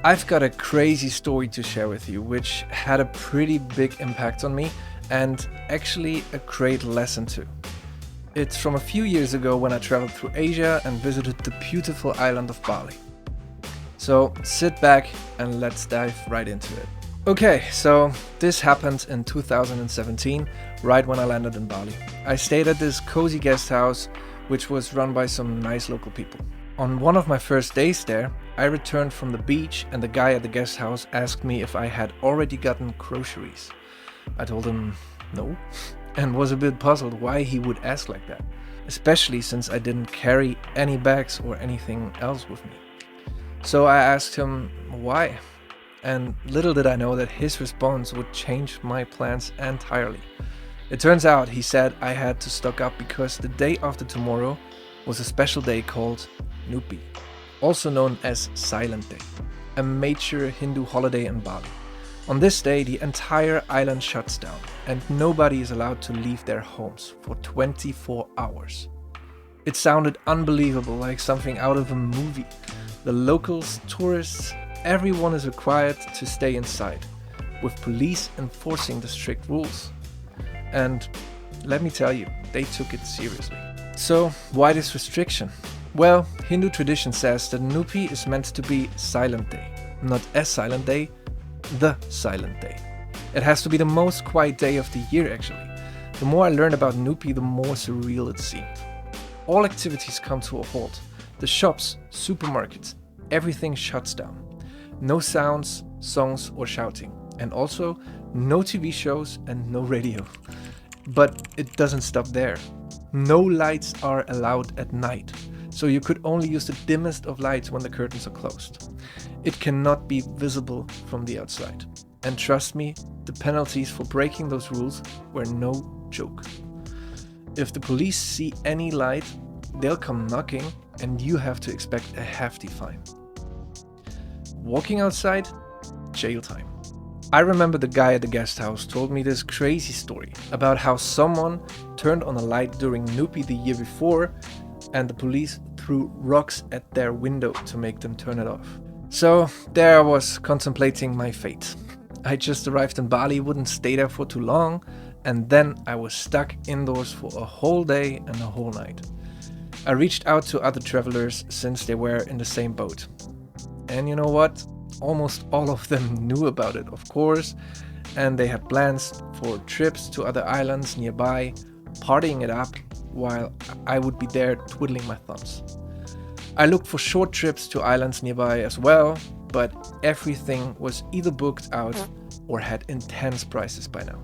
I've got a crazy story to share with you, which had a pretty big impact on me and actually a great lesson too. It's from a few years ago when I traveled through Asia and visited the beautiful island of Bali. So sit back and let's dive right into it. Okay, so this happened in 2017, right when I landed in Bali. I stayed at this cozy guest house, which was run by some nice local people. On one of my first days there, I returned from the beach and the guy at the guest house asked me if I had already gotten groceries. I told him no, and was a bit puzzled why he would ask like that, especially since I didn't carry any bags or anything else with me. So I asked him why, and little did I know that his response would change my plans entirely. It turns out he said I had to stock up because the day after tomorrow was a special day called Nyepi, also known as Silent Day, a major Hindu holiday in Bali. On this day, the entire island shuts down and nobody is allowed to leave their homes for 24 hours. It sounded unbelievable, like something out of a movie. The locals, tourists, everyone is required to stay inside, with police enforcing the strict rules. And let me tell you, they took it seriously. So why this restriction? Well, Hindu tradition says that Nyepi is meant to be Silent Day, not a silent day, the silent day. It has to be the most quiet day of the year actually. The more I learned about Nyepi, the more surreal it seemed. All activities come to a halt. The shops, supermarkets, everything shuts down. No sounds, songs or shouting. And also no TV shows and no radio. But it doesn't stop there. No lights are allowed at night. So you could only use the dimmest of lights when the curtains are closed. It cannot be visible from the outside. And trust me, the penalties for breaking those rules were no joke. If the police see any light, they'll come knocking and you have to expect a hefty fine. Walking outside, jail time. I remember the guy at the guest house told me this crazy story about how someone turned on a light during Nyepi the year before and the police threw rocks at their window to make them turn it off. So there I was contemplating my fate. I just arrived in Bali, wouldn't stay there for too long, and then I was stuck indoors for a whole day and a whole night. I reached out to other travelers since they were in the same boat. And you know what? Almost all of them knew about it, of course, and they had plans for trips to other islands nearby, partying it up, while I would be there twiddling my thumbs. I looked for short trips to islands nearby as well, but everything was either booked out or had intense prices by now.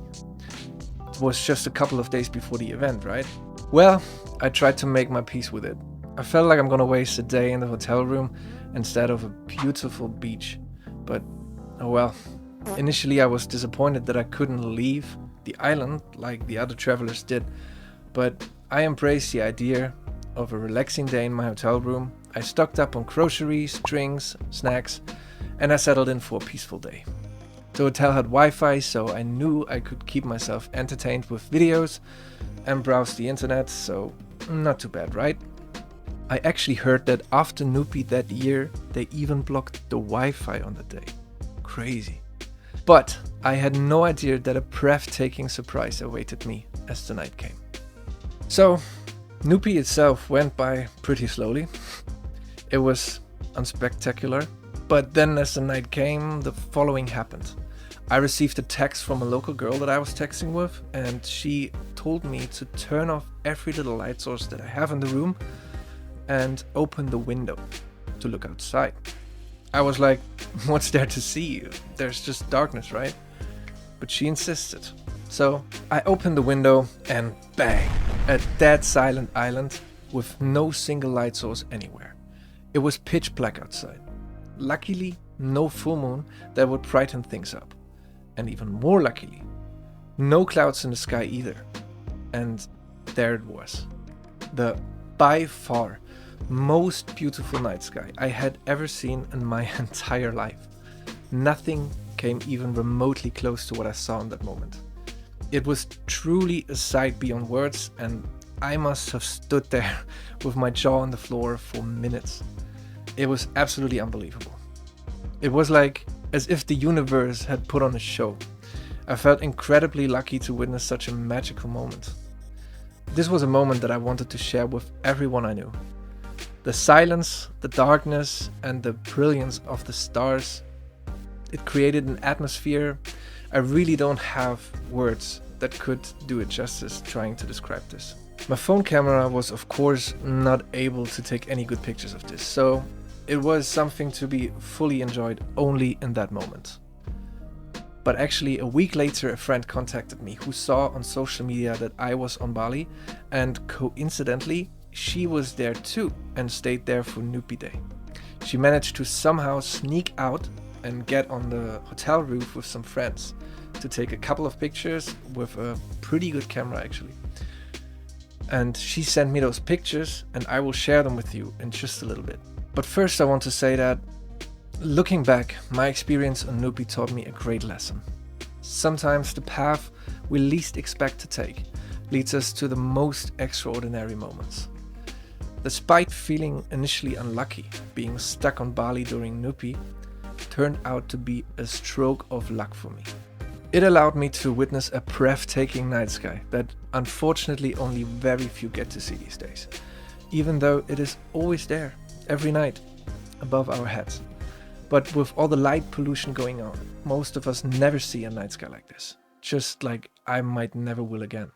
It was just a couple of days before the event, right? Well, I tried to make my peace with it. I felt like I'm gonna waste a day in the hotel room instead of a beautiful beach. But, oh well. Initially I was disappointed that I couldn't leave the island like the other travelers did. But I embraced the idea of a relaxing day in my hotel room. I stocked up on groceries, drinks, snacks, and I settled in for a peaceful day. The hotel had Wi-Fi, so I knew I could keep myself entertained with videos and browse the internet, so not too bad, right? I actually heard that after Nyepi that year, they even blocked the Wi-Fi on the day. Crazy. But I had no idea that a breathtaking surprise awaited me as the night came. So, Nyepi itself went by pretty slowly. It was unspectacular. But then as the night came, the following happened. I received a text from a local girl that I was texting with, and she told me to turn off every little light source that I have in the room and open the window to look outside. I was like, what's there to see? There's just darkness, right? But she insisted. So I opened the window and bang, a dead silent island with no single light source anywhere. It was pitch black outside. Luckily, no full moon that would brighten things up. And even more luckily, no clouds in the sky either. And there it was. The by far most beautiful night sky I had ever seen in my entire life. Nothing came even remotely close to what I saw in that moment. It was truly a sight beyond words, and I must have stood there with my jaw on the floor for minutes. It was absolutely unbelievable. It was like as if the universe had put on a show. I felt incredibly lucky to witness such a magical moment. This was a moment that I wanted to share with everyone I knew. The silence, the darkness, and the brilliance of the stars, it created an atmosphere. I really don't have words that could do it justice trying to describe this. My phone camera was of course not able to take any good pictures of this, so it was something to be fully enjoyed only in that moment. But actually a week later a friend contacted me who saw on social media that I was on Bali, and coincidentally she was there too and stayed there for Nyepi Day. She managed to somehow sneak out and get on the hotel roof with some friends to take a couple of pictures with a pretty good camera actually. And she sent me those pictures and I will share them with you in just a little bit. But first I want to say that looking back, my experience on Nyepi taught me a great lesson. Sometimes the path we least expect to take leads us to the most extraordinary moments. Despite feeling initially unlucky, being stuck on Bali during Nyepi turned out to be a stroke of luck for me. It allowed me to witness a breathtaking night sky that unfortunately only very few get to see these days, even though it is always there, every night, above our heads. But with all the light pollution going on, most of us never see a night sky like this, just like I might never will again.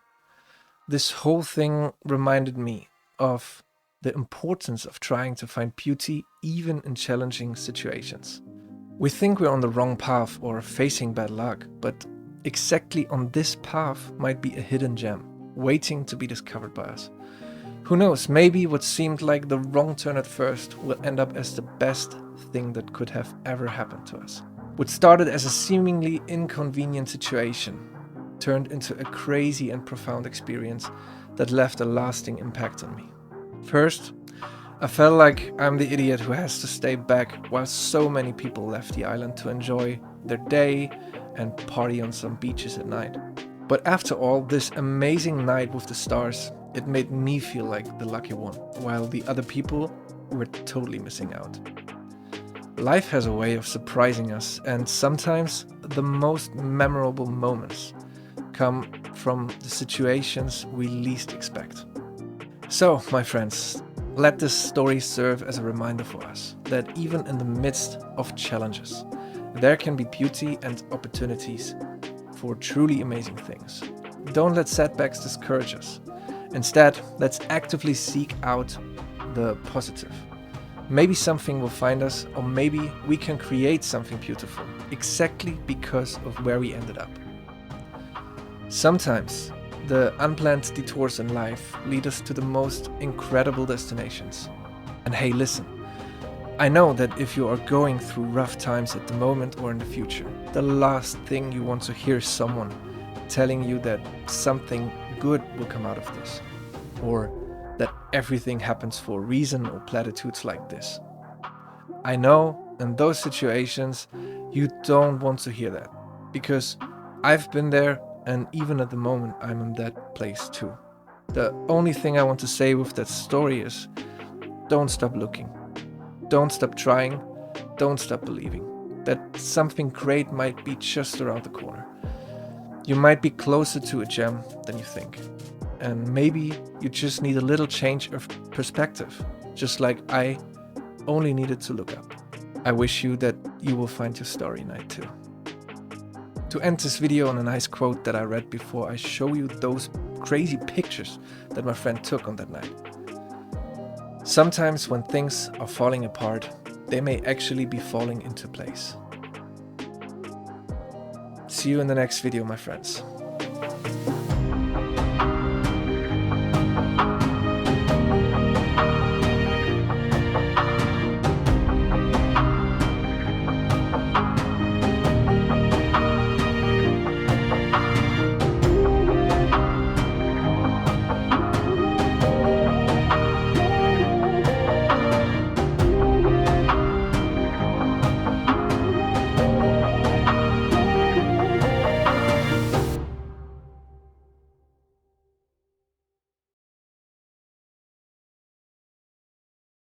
This whole thing reminded me of the importance of trying to find beauty even in challenging situations. We think we're on the wrong path or facing bad luck, but exactly on this path might be a hidden gem, waiting to be discovered by us. Who knows, maybe what seemed like the wrong turn at first will end up as the best thing that could have ever happened to us. What started as a seemingly inconvenient situation turned into a crazy and profound experience that left a lasting impact on me. First, I felt like I'm the idiot who has to stay back while so many people left the island to enjoy their day and party on some beaches at night. But after all, this amazing night with the stars, it made me feel like the lucky one, while the other people were totally missing out. Life has a way of surprising us, and sometimes the most memorable moments come from the situations we least expect. So, my friends, let this story serve as a reminder for us that even in the midst of challenges, there can be beauty and opportunities for truly amazing things. Don't let setbacks discourage us. Instead, let's actively seek out the positive. Maybe something will find us, or maybe we can create something beautiful exactly because of where we ended up. Sometimes the unplanned detours in life lead us to the most incredible destinations. And hey, listen, I know that if you are going through rough times at the moment or in the future, the last thing you want to hear is someone telling you that something good will come out of this, or that everything happens for a reason, or platitudes like this. I know in those situations you don't want to hear that, because I've been there, and even at the moment I'm in that place too. The only thing I want to say with that story is, don't stop looking, don't stop trying, don't stop believing that something great might be just around the corner. You might be closer to a gem than you think, and maybe you just need a little change of perspective, just like I only needed to look up. I wish you that you will find your starry night too. To end this video on a nice quote that I read before I show you those crazy pictures that my friend took on that night. Sometimes when things are falling apart, they may actually be falling into place. See you in the next video, my friends.